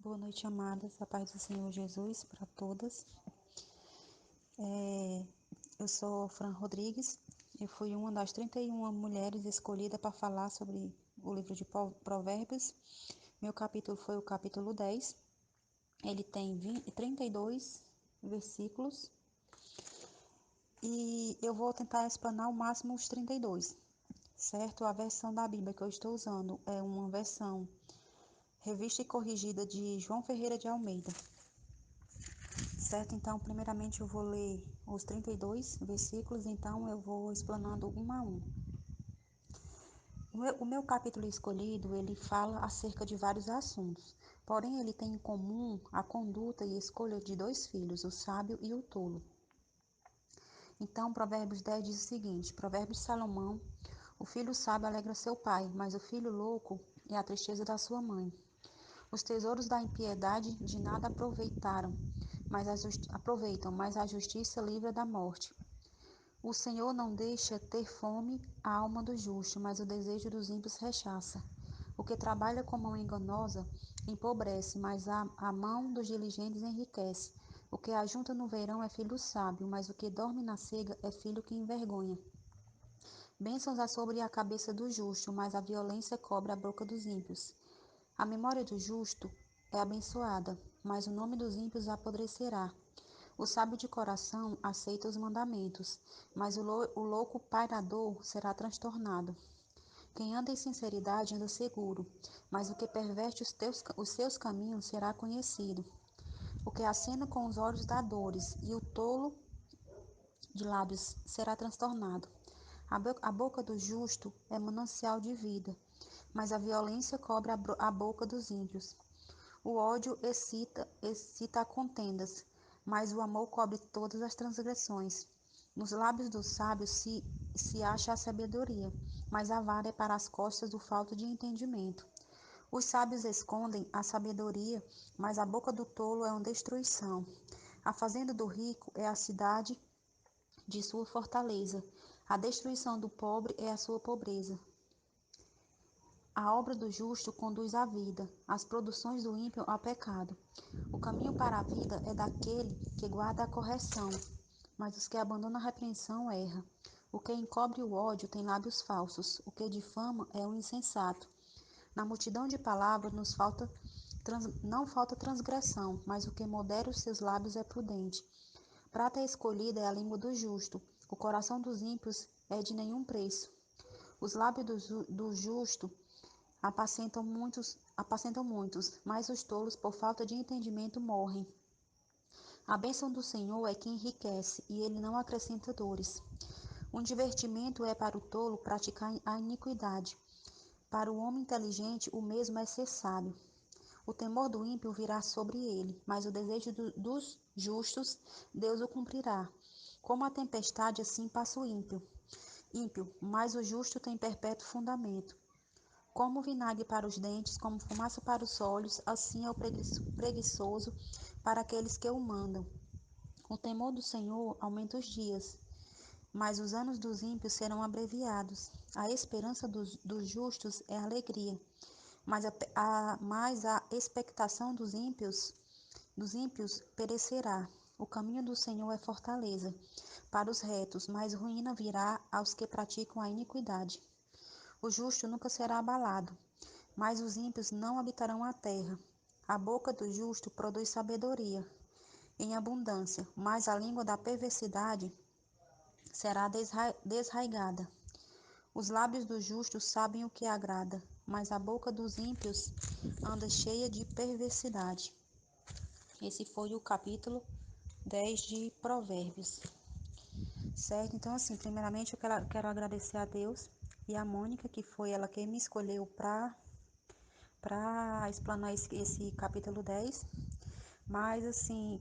Boa noite, amadas. A paz do Senhor Jesus para todas. Eu sou Fran Rodrigues. Eu fui uma das 31 mulheres escolhidas para falar sobre o livro de Provérbios. Meu capítulo foi o capítulo 10. Ele tem 32 versículos. E eu vou tentar explanar ao máximo os 32, certo? A versão da Bíblia que eu estou usando é uma versão revista e corrigida de João Ferreira de Almeida. Certo? Então, primeiramente eu vou ler os 32 versículos, então eu vou explanando um a um. O meu capítulo escolhido, ele fala acerca de vários assuntos, porém ele tem em comum a conduta e escolha de dois filhos, o sábio e o tolo. Então, Provérbios 10 diz o seguinte: Provérbios de Salomão: o filho sábio alegra seu pai, mas o filho louco é a tristeza da sua mãe. Os tesouros da impiedade de nada aproveitam, mas a justiça livra da morte. O Senhor não deixa ter fome a alma do justo, mas o desejo dos ímpios rechaça. O que trabalha com mão enganosa empobrece, mas a mão dos diligentes enriquece. O que ajunta no verão é filho sábio, mas o que dorme na cega é filho que envergonha. Bênçãos há sobre a cabeça do justo, mas a violência cobre a boca dos ímpios. A memória do justo é abençoada, mas o nome dos ímpios apodrecerá. O sábio de coração aceita os mandamentos, mas o louco pairador será transtornado. Quem anda em sinceridade anda seguro, mas o que perverte os seus caminhos será conhecido. O que acena com os olhos dá dores, e o tolo de lábios será transtornado. A boca do justo é manancial de vida, mas a violência cobre a boca dos ímpios. O ódio excita a contendas, mas o amor cobre todas as transgressões. Nos lábios dos sábios se acha a sabedoria, mas a vara é para as costas do falto de entendimento. Os sábios escondem a sabedoria, mas a boca do tolo é uma destruição. A fazenda do rico é a cidade de sua fortaleza. A destruição do pobre é a sua pobreza. A obra do justo conduz à vida, as produções do ímpio ao pecado. O caminho para a vida é daquele que guarda a correção, mas os que abandonam a repreensão erram. O que encobre o ódio tem lábios falsos, o que difama é um insensato. Na multidão de palavras não falta transgressão, mas o que modera os seus lábios é prudente. Prata escolhida é a língua do justo, o coração dos ímpios é de nenhum preço. Os lábios do justo apacentam muitos, mas os tolos, por falta de entendimento, morrem. A bênção do Senhor é que enriquece, e ele não acrescenta dores. Um divertimento é para o tolo praticar a iniquidade. Para o homem inteligente, o mesmo é ser sábio. O temor do ímpio virá sobre ele, mas o desejo dos justos, Deus o cumprirá. Como a tempestade, assim passa o ímpio, mas o justo tem perpétuo fundamento. Como vinagre para os dentes, como fumaça para os olhos, assim é o preguiçoso para aqueles que o mandam. O temor do Senhor aumenta os dias, mas os anos dos ímpios serão abreviados. A esperança dos justos é alegria, mas a expectação dos ímpios perecerá. O caminho do Senhor é fortaleza para os retos, mas ruína virá aos que praticam a iniquidade. O justo nunca será abalado, mas os ímpios não habitarão a terra. A boca do justo produz sabedoria em abundância, mas a língua da perversidade será desraigada. Os lábios do justo sabem o que agrada, mas a boca dos ímpios anda cheia de perversidade. Esse foi o capítulo 10 de Provérbios. Certo? Então, assim, primeiramente eu quero agradecer a Deus e a Mônica, que foi ela quem me escolheu para explanar esse capítulo 10. Mas, assim,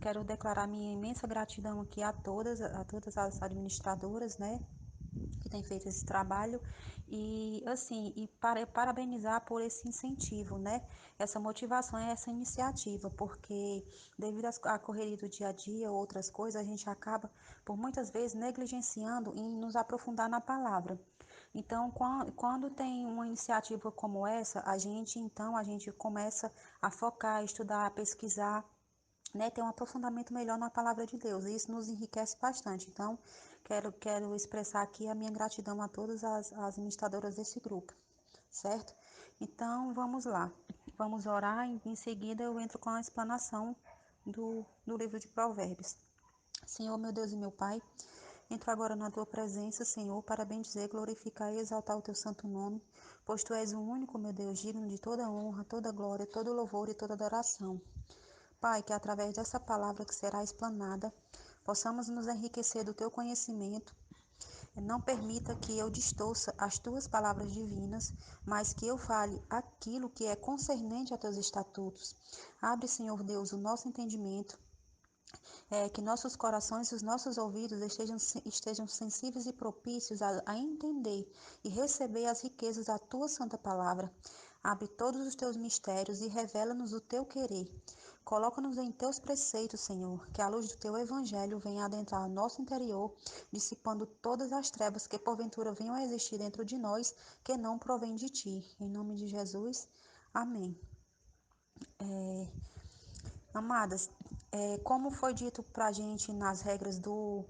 quero declarar minha imensa gratidão aqui a todas as administradoras, né, que têm feito esse trabalho e, assim, parabenizar por esse incentivo, né, essa motivação e essa iniciativa, porque devido à correria do dia a dia, outras coisas, a gente acaba, por muitas vezes, negligenciando em nos aprofundar na palavra. Então, quando tem uma iniciativa como essa, a gente começa a focar, estudar, pesquisar, né, ter um aprofundamento melhor na palavra de Deus. E isso nos enriquece bastante. Então, quero expressar aqui a minha gratidão a todas as ministradoras desse grupo, certo? Então, vamos lá. Vamos orar e em seguida eu entro com a explanação do livro de Provérbios. Senhor, meu Deus e meu Pai, entro agora na tua presença, Senhor, para bendizer, glorificar e exaltar o teu santo nome, pois tu és o único, meu Deus, digno de toda honra, toda glória, todo louvor e toda adoração. Pai, que através dessa palavra que será explanada, possamos nos enriquecer do teu conhecimento. Não permita que eu distorça as tuas palavras divinas, mas que eu fale aquilo que é concernente a teus estatutos. Abre, Senhor Deus, o nosso entendimento, que nossos corações e os nossos ouvidos estejam sensíveis e propícios a entender e receber as riquezas da tua santa palavra. Abre todos os teus mistérios e revela-nos o teu querer. Coloca-nos em teus preceitos, Senhor, que a luz do teu evangelho venha adentrar nosso interior, dissipando todas as trevas que porventura venham a existir dentro de nós, que não provém de ti. Em nome de Jesus, amém. Amadas, como foi dito para a gente nas regras do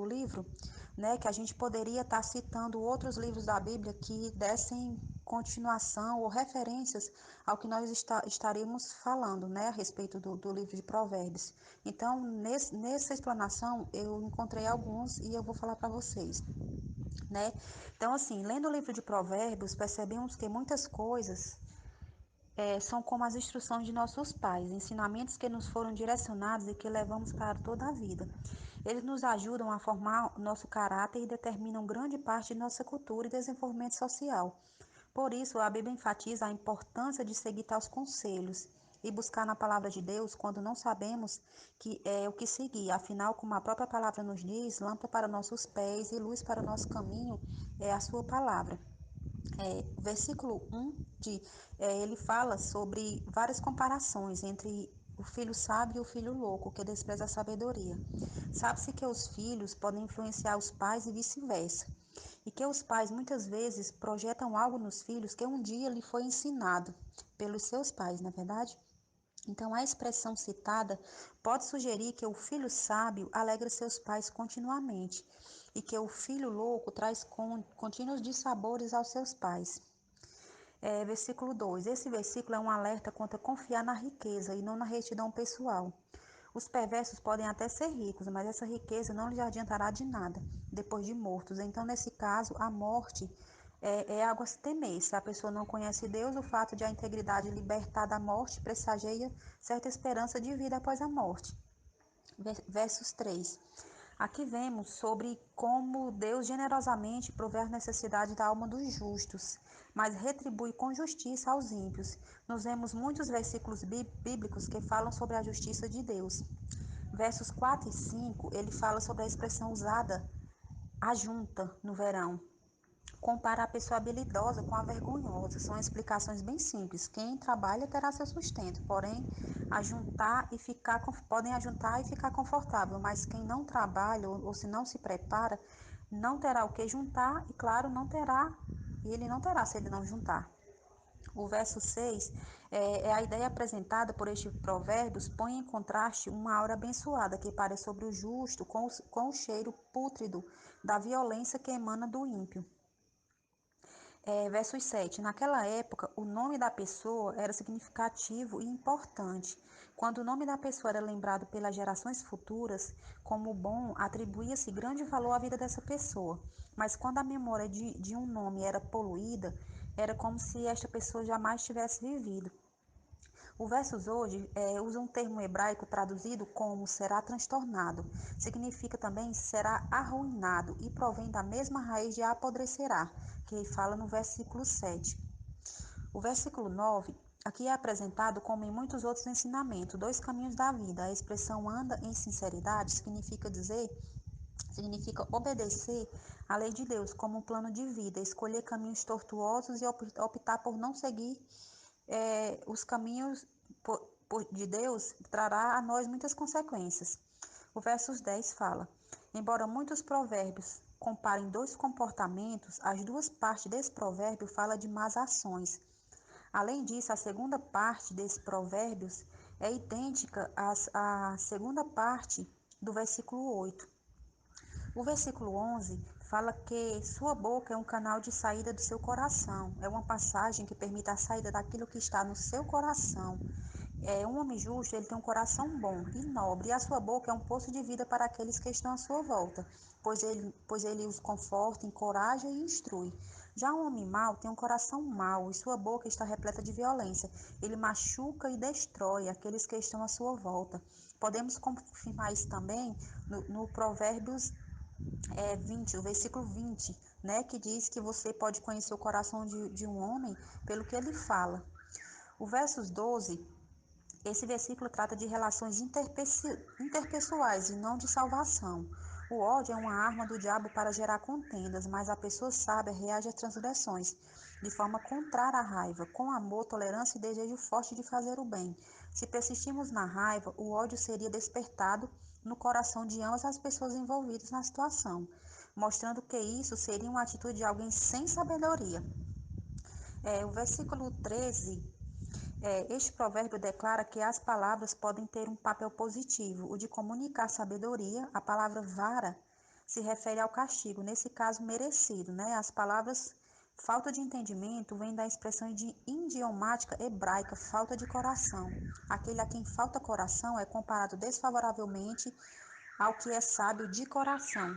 livro, né, que a gente poderia estar citando outros livros da Bíblia que dessem continuação ou referências ao que nós estaremos falando, né, a respeito do livro de Provérbios. Então, nessa explanação, eu encontrei alguns e eu vou falar para vocês, né? Então, assim, lendo o livro de Provérbios, percebemos que muitas coisas são como as instruções de nossos pais, ensinamentos que nos foram direcionados e que levamos para toda a vida. Eles nos ajudam a formar nosso caráter e determinam grande parte de nossa cultura e desenvolvimento social. Por isso, a Bíblia enfatiza a importância de seguir tais conselhos e buscar na palavra de Deus quando não sabemos o que seguir. Afinal, como a própria palavra nos diz, lâmpada para nossos pés e luz para o nosso caminho é a sua palavra. Versículo 1 ele fala sobre várias comparações entre o filho sábio e o filho louco, que despreza a sabedoria. Sabe-se que os filhos podem influenciar os pais e vice-versa, e que os pais muitas vezes projetam algo nos filhos que um dia lhe foi ensinado pelos seus pais, não é verdade? Então, a expressão citada pode sugerir que o filho sábio alegra seus pais continuamente e que o filho louco traz contínuos dissabores aos seus pais. Versículo 2. Esse versículo é um alerta contra confiar na riqueza e não na retidão pessoal. Os perversos podem até ser ricos, mas essa riqueza não lhes adiantará de nada depois de mortos. Então, nesse caso, a morte é algo a se temer. Se a pessoa não conhece Deus, o fato de a integridade libertar da morte pressageia certa esperança de vida após a morte. Versos 3. Aqui vemos sobre como Deus generosamente provê as necessidades da alma dos justos, mas retribui com justiça aos ímpios. Nós vemos muitos versículos bíblicos que falam sobre a justiça de Deus. Versos 4 e 5, ele fala sobre a expressão usada, ajunta, no verão. Compara a pessoa habilidosa com a vergonhosa. São explicações bem simples. Quem trabalha terá seu sustento, porém, podem ajuntar e ficar confortável, mas quem não trabalha ou se não se prepara, não terá o que juntar e, claro, ele não terá se ele não juntar. O verso 6 a ideia apresentada por este provérbios, põe em contraste uma aura abençoada que parece sobre o justo com o cheiro pútrido da violência que emana do ímpio. Versos 7. Naquela época, o nome da pessoa era significativo e importante. Quando o nome da pessoa era lembrado pelas gerações futuras como bom, atribuía-se grande valor à vida dessa pessoa. Mas quando a memória de um nome era poluída, era como se esta pessoa jamais tivesse vivido. O versos hoje usa um termo hebraico traduzido como será transtornado. Significa também será arruinado e provém da mesma raiz de apodrecerá, que fala no versículo 7. O versículo 9 aqui é apresentado como em muitos outros ensinamentos, dois caminhos da vida. A expressão anda em sinceridade significa obedecer à lei de Deus como um plano de vida, escolher caminhos tortuosos e optar por não seguir os caminhos de Deus trará a nós muitas consequências. O versos 10 fala: embora muitos provérbios compara em dois comportamentos, as duas partes desse provérbio fala de más ações. Além disso, a segunda parte desse provérbio é idêntica à segunda parte do versículo 8. O versículo 11 fala que sua boca é um canal de saída do seu coração. É uma passagem que permite a saída daquilo que está no seu coração. Um homem justo, ele tem um coração bom e nobre, e a sua boca é um poço de vida para aqueles que estão à sua volta, pois ele os conforta, encoraja e instrui. Já um homem mau tem um coração mau, e sua boca está repleta de violência. Ele machuca e destrói aqueles que estão à sua volta. Podemos confirmar isso também no Provérbios 20, o versículo 20, né, que diz que você pode conhecer o coração de um homem pelo que ele fala. O versos 12, esse versículo trata de relações interpessoais e não de salvação. O ódio é uma arma do diabo para gerar contendas, mas a pessoa sábia reage às transgressões de forma contrária à raiva, com amor, tolerância e desejo forte de fazer o bem. Se persistirmos na raiva, o ódio seria despertado no coração de ambas as pessoas envolvidas na situação, mostrando que isso seria uma atitude de alguém sem sabedoria. O versículo 13. Este provérbio declara que as palavras podem ter um papel positivo, o de comunicar sabedoria. A palavra vara se refere ao castigo, nesse caso merecido, né? As palavras falta de entendimento vem da expressão idiomática hebraica, falta de coração. Aquele a quem falta coração é comparado desfavoravelmente ao que é sábio de coração.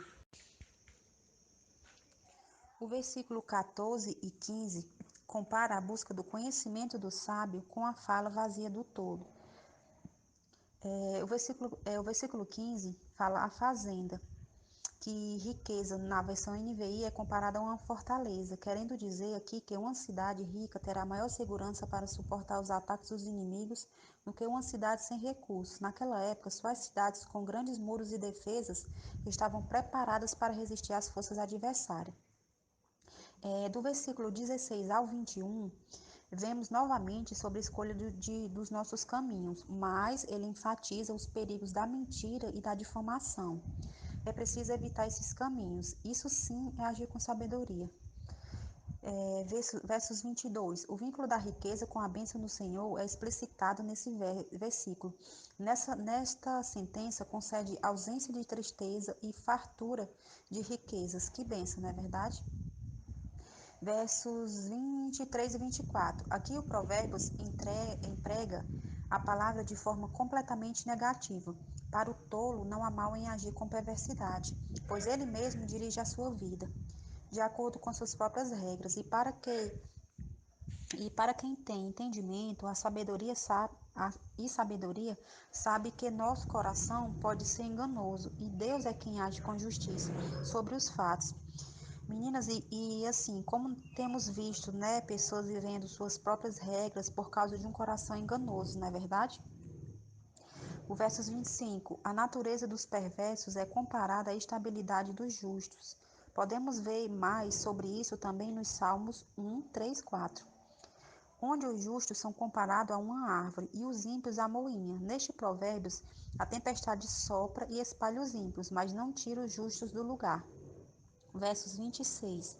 O versículo 14 e 15 compara a busca do conhecimento do sábio com a fala vazia do tolo. O versículo 15 fala a fazenda, que riqueza na versão NVI é comparada a uma fortaleza, querendo dizer aqui que uma cidade rica terá maior segurança para suportar os ataques dos inimigos do que uma cidade sem recursos. Naquela época, só as cidades com grandes muros e defesas estavam preparadas para resistir às forças adversárias. Do versículo 16 ao 21, vemos novamente sobre a escolha dos nossos caminhos, mas ele enfatiza os perigos da mentira e da difamação. É preciso evitar esses caminhos. Isso sim é agir com sabedoria. Versos 22. O vínculo da riqueza com a bênção do Senhor é explicitado nesse versículo. Nesta sentença concede ausência de tristeza e fartura de riquezas. Que bênção, não é verdade? Versos 23 e 24. Aqui o Provérbios emprega a palavra de forma completamente negativa. Para o tolo não há mal em agir com perversidade, pois ele mesmo dirige a sua vida, de acordo com suas próprias regras. E para quem tem entendimento, sabedoria sabe que nosso coração pode ser enganoso, e Deus é quem age com justiça sobre os fatos. Meninas, assim, como temos visto, né, pessoas vivendo suas próprias regras por causa de um coração enganoso, não é verdade? O versos 25, a natureza dos perversos é comparada à estabilidade dos justos. Podemos ver mais sobre isso também nos Salmos 1, 3, 4, onde os justos são comparados a uma árvore e os ímpios a moinha. Neste provérbios, a tempestade sopra e espalha os ímpios, mas não tira os justos do lugar. Versos 26.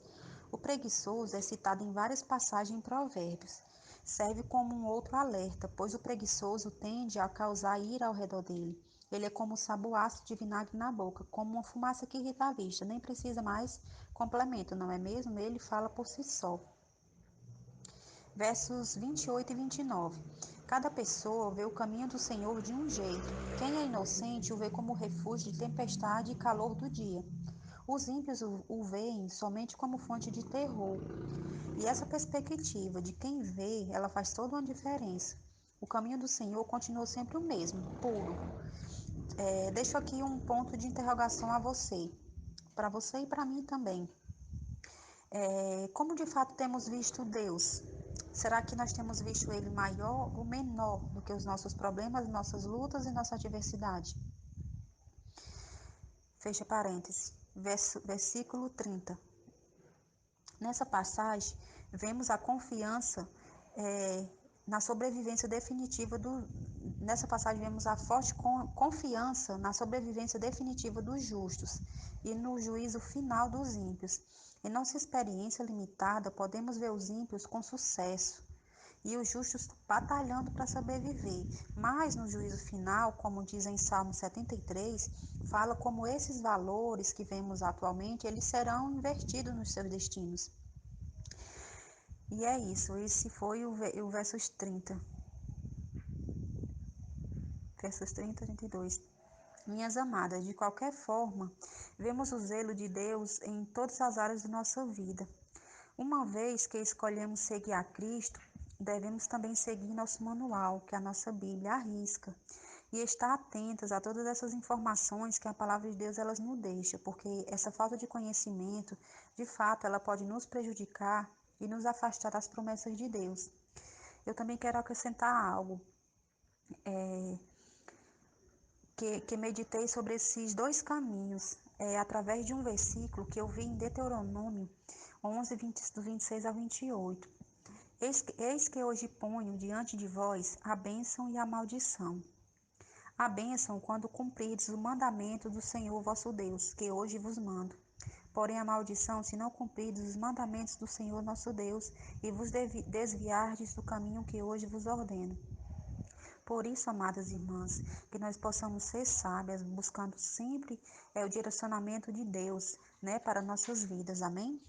O preguiçoso é citado em várias passagens em Provérbios. Serve como um outro alerta, pois o preguiçoso tende a causar ira ao redor dele. Ele é como um sabuaço de vinagre na boca, como uma fumaça que irrita a vista. Nem precisa mais complemento, não é mesmo? Ele fala por si só. Versos 28 e 29. Cada pessoa vê o caminho do Senhor de um jeito. Quem é inocente o vê como refúgio de tempestade e calor do dia. Os ímpios o veem somente como fonte de terror. E essa perspectiva de quem vê, ela faz toda uma diferença. O caminho do Senhor continua sempre o mesmo, puro. Deixo aqui um ponto de interrogação a você, para você e para mim também. Como de fato temos visto Deus? Será que nós temos visto Ele maior ou menor do que os nossos problemas, nossas lutas e nossa adversidade? Fecha parênteses. Versículo 30. Nessa passagem, vemos a confiança na sobrevivência definitiva nessa passagem vemos a forte confiança na sobrevivência definitiva dos justos e no juízo final dos ímpios. Em nossa experiência limitada, podemos ver os ímpios com sucesso e os justos batalhando para sobreviver. Mas no juízo final, como diz em Salmo 73, fala como esses valores que vemos atualmente, eles serão invertidos nos seus destinos. E é isso, esse foi o versos 30. Versos 30 a 32. Minhas amadas, de qualquer forma, vemos o zelo de Deus em todas as áreas de nossa vida. Uma vez que escolhemos seguir a Cristo, devemos também seguir nosso manual, que é a nossa Bíblia, a risca, e estar atentas a todas essas informações que a palavra de Deus elas nos deixa, porque essa falta de conhecimento, de fato, ela pode nos prejudicar e nos afastar das promessas de Deus. Eu também quero acrescentar algo, que meditei sobre esses dois caminhos, através de um versículo que eu vi em Deuteronômio 11, 26 a 28. Eis que hoje ponho diante de vós a bênção e a maldição. A bênção quando cumprirdes o mandamento do Senhor vosso Deus, que hoje vos mando. Porém a maldição se não cumprirdes os mandamentos do Senhor nosso Deus e vos desviardes do caminho que hoje vos ordeno. Por isso, amadas irmãs, que nós possamos ser sábias, buscando sempre o direcionamento de Deus, para nossas vidas. Amém?